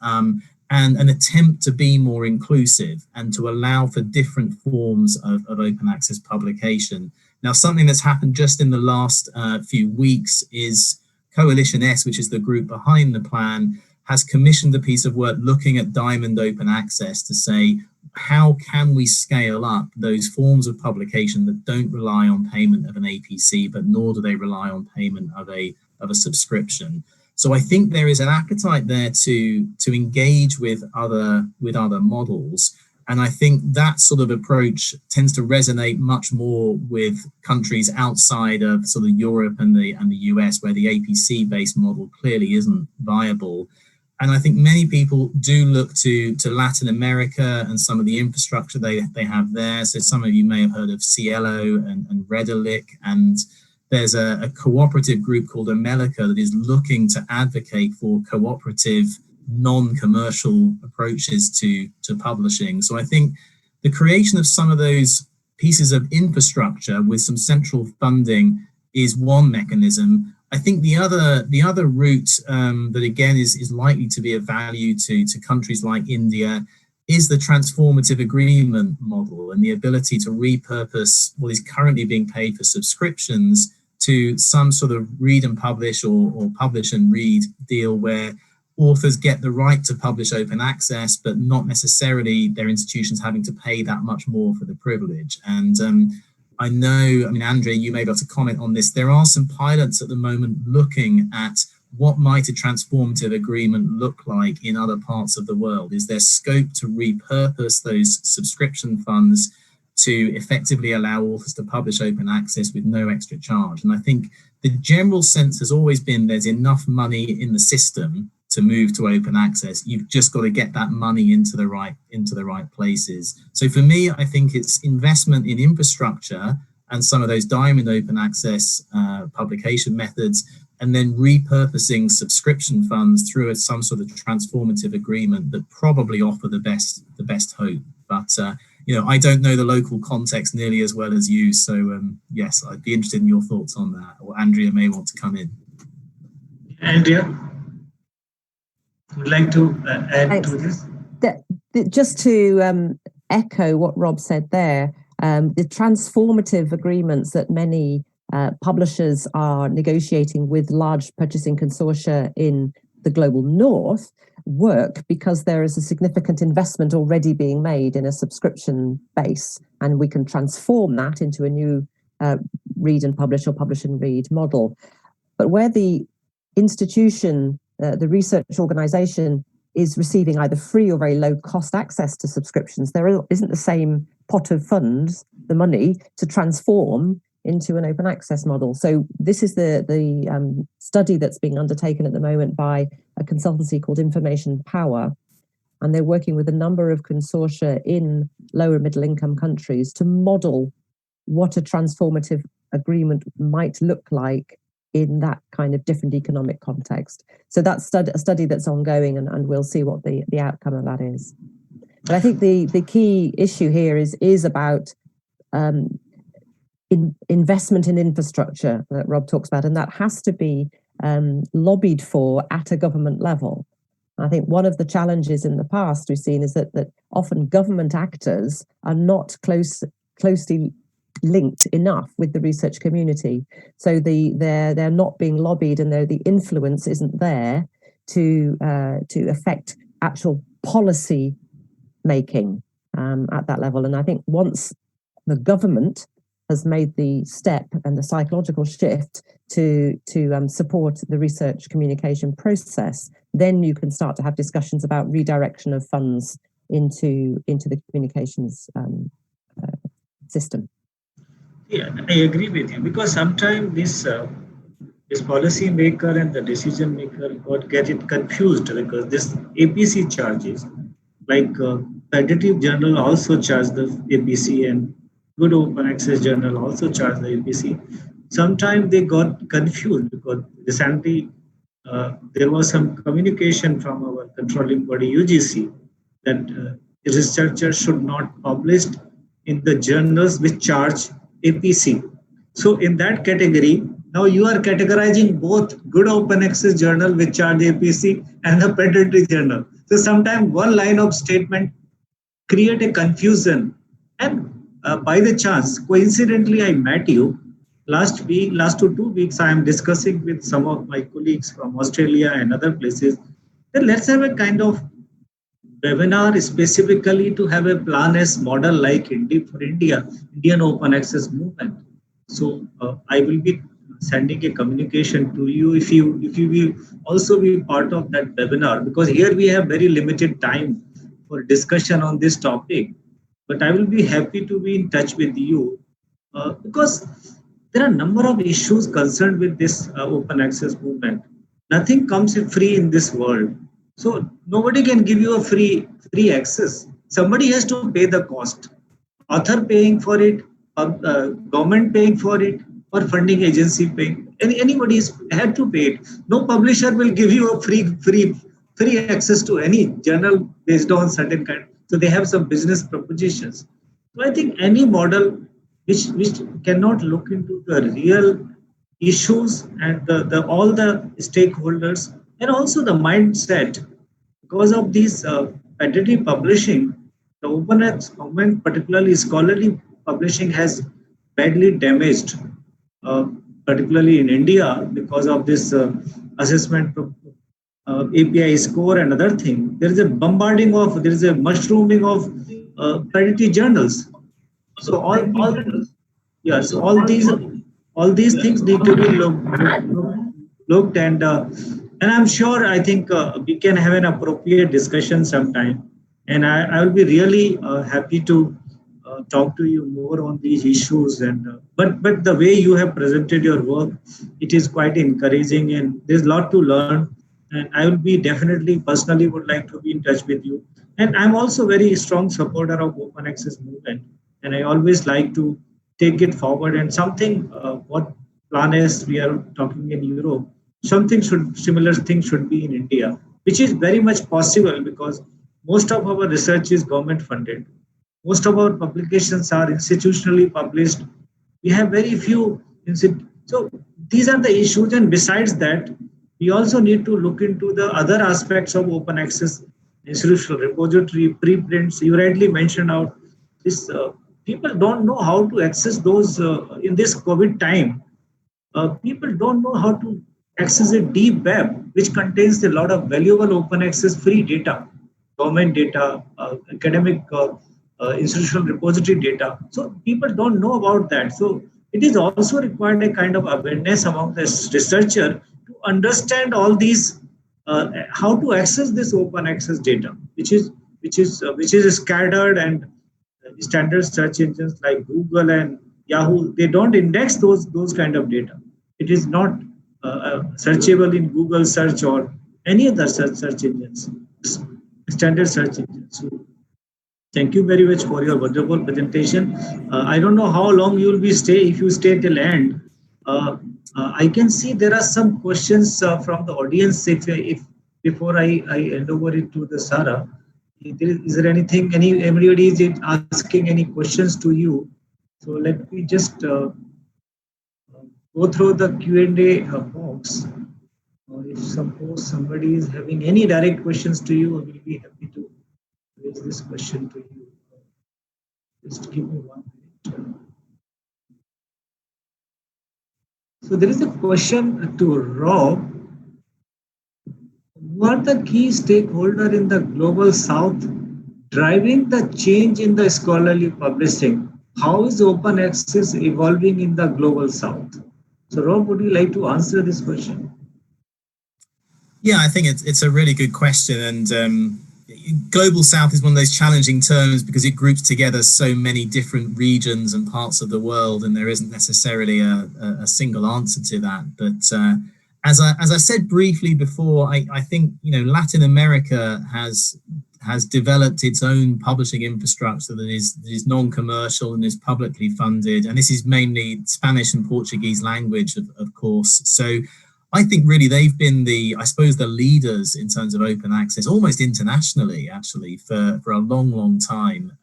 and an attempt to be more inclusive and to allow for different forms of open access publication. Now, something that's happened just in the last few weeks is Coalition S, which is the group behind the plan, has commissioned a piece of work looking at diamond open access to say, how can we scale up those forms of publication that don't rely on payment of an APC, but nor do they rely on payment of a subscription? So I think there is an appetite there to engage with other models. And I think that sort of approach tends to resonate much more with countries outside of sort of Europe and the US, where the APC-based model clearly isn't viable. And I think many people do look to Latin America and some of the infrastructure they have there. So some of you may have heard of Cielo and Redalic, and there's a cooperative group called America that is looking to advocate for cooperative, non-commercial approaches to publishing. So I think the creation of some of those pieces of infrastructure with some central funding is one mechanism. I think the other route that again is likely to be of value to countries like India is the transformative agreement model and the ability to repurpose what is currently being paid for subscriptions to some sort of read and publish or publish and read deal where authors get the right to publish open access, but not necessarily their institutions having to pay that much more for the privilege. And I know, Andrea, you may be able to comment on this. There are some pilots at the moment looking at what might a transformative agreement look like in other parts of the world. Is there scope to repurpose those subscription funds to effectively allow authors to publish open access with no extra charge? And I think the general sense has always been there's enough money in the system to move to open access. You've just got to get that money into the right places. So for me, I think it's investment in infrastructure and some of those diamond open access publication methods, and then repurposing subscription funds through some sort of transformative agreement that probably offer the best hope. But I don't know the local context nearly as well as you. So yes, I'd be interested in your thoughts on that. Or Andrea may want to come in. Andrea, would like to add to this? Just to echo what Rob said there, the transformative agreements that many publishers are negotiating with large purchasing consortia in the global north work because there is a significant investment already being made in a subscription base, and we can transform that into a new read and publish or publish and read model. But where the institution, the research organization, is receiving either free or very low cost access to subscriptions, there isn't the same pot of funds, the money, to transform into an open access model. So this is the study that's being undertaken at the moment by a consultancy called Information Power, and they're working with a number of consortia in lower middle income countries to model what a transformative agreement might look like in that kind of different economic context. So that's a study that's ongoing, and we'll see what the outcome of that is. But I think the key issue here is about investment in infrastructure that Rob talks about, and that has to be lobbied for at a government level. I think one of the challenges in the past we've seen is that often government actors are not closely linked enough with the research community. So they're not being lobbied, and the influence isn't there to affect actual policy making at that level. And I think once the government has made the step and the psychological shift to support the research communication process, then you can start to have discussions about redirection of funds into the communications system. Yeah, I agree with you, because sometimes this policy maker and the decision maker get it confused, because this APC charges, like competitive journal also charge the APC, and good open access journal also charge the APC. Sometimes they got confused because recently there was some communication from our controlling body UGC that researchers should not publish in the journals which charge APC. So in that category, now you are categorizing both good open access journal which charge APC and the predatory journal. So sometimes one line of statement create a confusion. And by the chance, coincidentally, I met you last 2 weeks. I am discussing with some of my colleagues from Australia and other places that let's have a kind of webinar specifically to have a plan as model like Indian open access movement. So I will be sending a communication to you if you will also be part of that webinar, because here we have very limited time for discussion on this topic. But I will be happy to be in touch with you because there are a number of issues concerned with this open access movement. Nothing comes free in this world. So nobody can give you a free access. Somebody has to pay the cost. Author paying for it, government paying for it, or funding agency paying. Anybody had to pay it. No publisher will give you a free access to any journal based on certain kind. So they have some business propositions. So I think any model which cannot look into the real issues and all the stakeholders, and also the mindset, because of these competitive publishing, the open access movement, particularly scholarly publishing, has badly damaged, particularly in India, because of this assessment API score and other thing. There is a mushrooming of predatory journals. So all these things need to be looked, and I'm sure, I think we can have an appropriate discussion sometime, and I will be really happy to talk to you more on these issues. And but the way you have presented your work, it is quite encouraging, and there's a lot to learn. And I will be definitely personally would like to be in touch with you. And I'm also very strong supporter of open access movement. And I always like to take it forward, and something what planners we are talking in Europe, something should similar thing should be in India, which is very much possible because most of our research is government funded. Most of our publications are institutionally published. We have very few so these are the issues, and besides that, we also need to look into the other aspects of open access institutional repository, preprints. You rightly mentioned out this. People don't know how to access those in this COVID time. People don't know how to access a deep web, which contains a lot of valuable open access free data, government data, academic institutional repository data. So people don't know about that. So it is also required a kind of awareness among the researcher to understand all these, how to access this open access data, which is scattered, and standard search engines like Google and Yahoo, they don't index those kind of data. It is not searchable in Google search or any other search engines, standard search engines. So thank you very much for your wonderful presentation. I don't know how long you will be stay. If you stay till end, I can see there are some questions from the audience. If before I hand over it to the Sarah, is there anything anybody is asking any questions to you? So let me just go through the Q&A box. If suppose somebody is having any direct questions to you, I will be happy to raise this question to you. Just give me 1 minute. So there is a question to Rob. Who are the key stakeholders in the global south driving the change in the scholarly publishing? How is open access evolving in the global south? So Rob, would you like to answer this question? Yeah, I think it's a really good question, and global south is one of those challenging terms because it groups together so many different regions and parts of the world, and there isn't necessarily a single answer to that. But as I said briefly before, I think Latin America has developed its own publishing infrastructure that is non-commercial and is publicly funded, and this is mainly Spanish and Portuguese language, of course. So I think really they've been the leaders in terms of open access, almost internationally, actually, for a long time.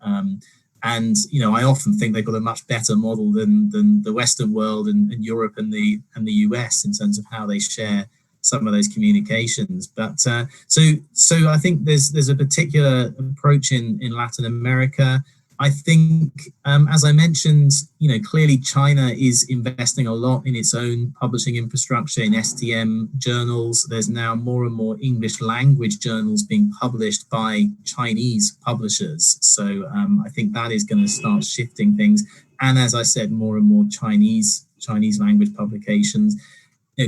And I often think they've got a much better model than the Western world and Europe and the US in terms of how they share some of those communications. But so I think there's a particular approach in Latin America. I think, as I mentioned, clearly China is investing a lot in its own publishing infrastructure, in STM journals. There's now more and more English language journals being published by Chinese publishers. So I think that is going to start shifting things. And as I said, more and more Chinese language publications.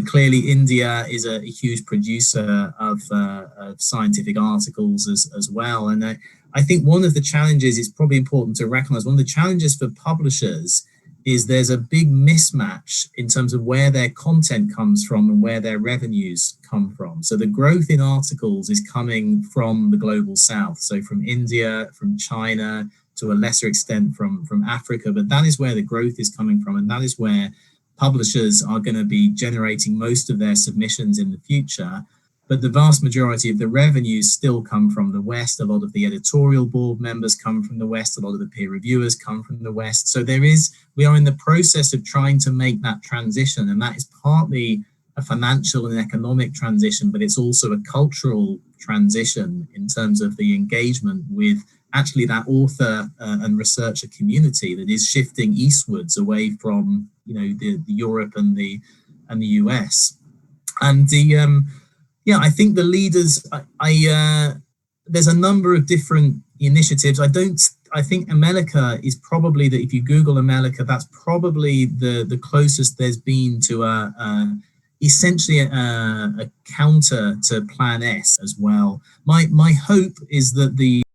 Clearly India is a huge producer of scientific articles as well. And I think one of the challenges, it's probably important to recognize, one of the challenges for publishers is there's a big mismatch in terms of where their content comes from and where their revenues come from. So the growth in articles is coming from the global south, so from India, from China, to a lesser extent from Africa, but that is where the growth is coming from, and that is where publishers are going to be generating most of their submissions in the future. But the vast majority of the revenues still come from the West. A lot of the editorial board members come from the West. A lot of the peer reviewers come from the West. So we are in the process of trying to make that transition. And that is partly a financial and economic transition, but it's also a cultural transition in terms of the engagement with actually that author and researcher community that is shifting eastwards away from, the Europe and the US. And I think the leaders, there's a number of different initiatives. I think America is probably, that if you Google America, that's probably the closest there's been to essentially a counter to Plan S as well. My hope is that the